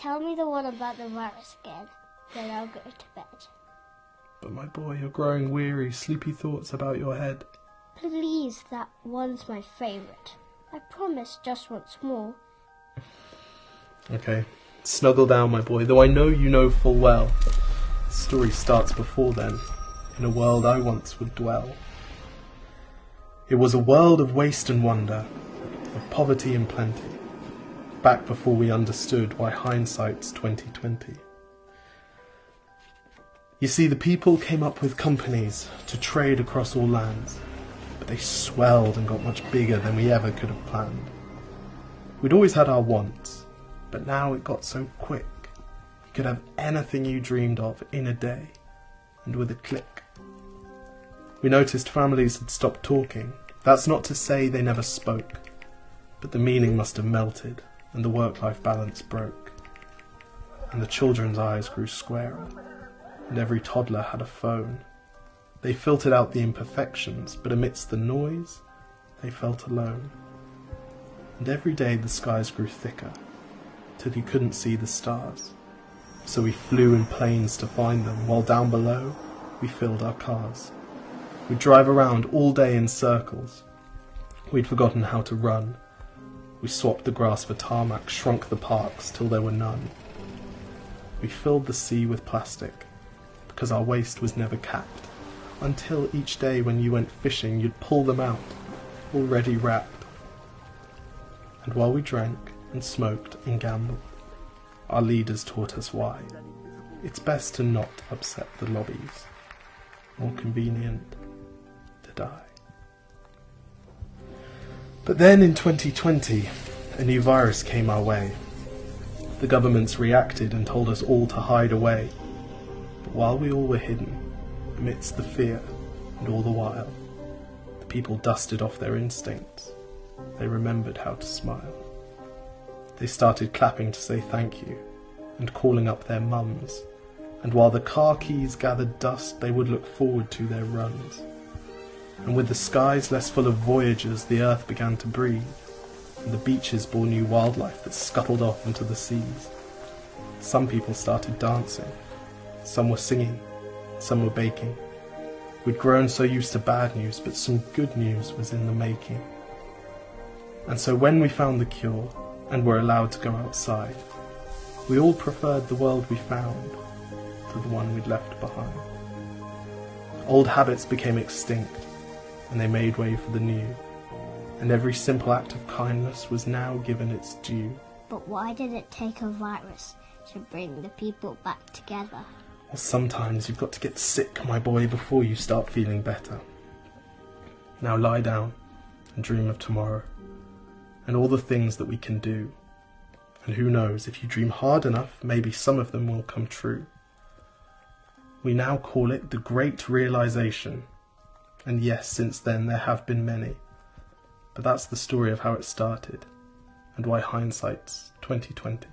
Tell me the one about the virus again, then I'll go to bed. But my boy, you're growing weary, sleepy thoughts about your head. Please, that one's my favourite. I promise just once more. Okay, snuggle down, my boy, though I know you know full well. The story starts before then, in a world I once would dwell. It was a world of waste and wonder, of poverty and plenty, back before we understood why hindsight's 2020. You see, the people came up with companies to trade across all lands, but they swelled and got much bigger than we ever could have planned. We'd always had our wants, but now it got so quick. You could have anything you dreamed of in a day, and with a click. We noticed families had stopped talking. That's not to say they never spoke, but the meaning must have melted, and the work-life balance broke. And the children's eyes grew squarer, and every toddler had a phone. They filtered out the imperfections, but amidst the noise, they felt alone. And every day the skies grew thicker, till you couldn't see the stars. So we flew in planes to find them, while down below we filled our cars. We'd drive around all day in circles. We'd forgotten how to run. We swapped the grass for tarmac, shrunk the parks till there were none. We filled the sea with plastic, because our waste was never capped, until each day when you went fishing you'd pull them out, already wrapped. And while we drank and smoked and gambled, our leaders taught us why. It's best to not upset the lobbies. More convenient to die. But then in 2020, a new virus came our way. The governments reacted and told us all to hide away. But while we all were hidden, amidst the fear and all the while, the people dusted off their instincts. They remembered how to smile. They started clapping to say thank you and calling up their mums. And while the car keys gathered dust, they would look forward to their runs. And with the skies less full of voyagers, the earth began to breathe, and the beaches bore new wildlife that scuttled off into the seas. Some people started dancing, some were singing, some were baking. We'd grown so used to bad news, but some good news was in the making. And so when we found the cure, and were allowed to go outside, we all preferred the world we found to the one we'd left behind. Old habits became extinct, and they made way for the new, and every simple act of kindness was now given its due. But why did it take a virus to bring the people back together? Well, sometimes you've got to get sick, my boy, before you start feeling better. Now lie down and dream of tomorrow, and all the things that we can do. And who knows, if you dream hard enough, maybe some of them will come true. We now call it the Great Realization. And yes, since then there have been many. But that's the story of how it started, and why hindsight's 2020.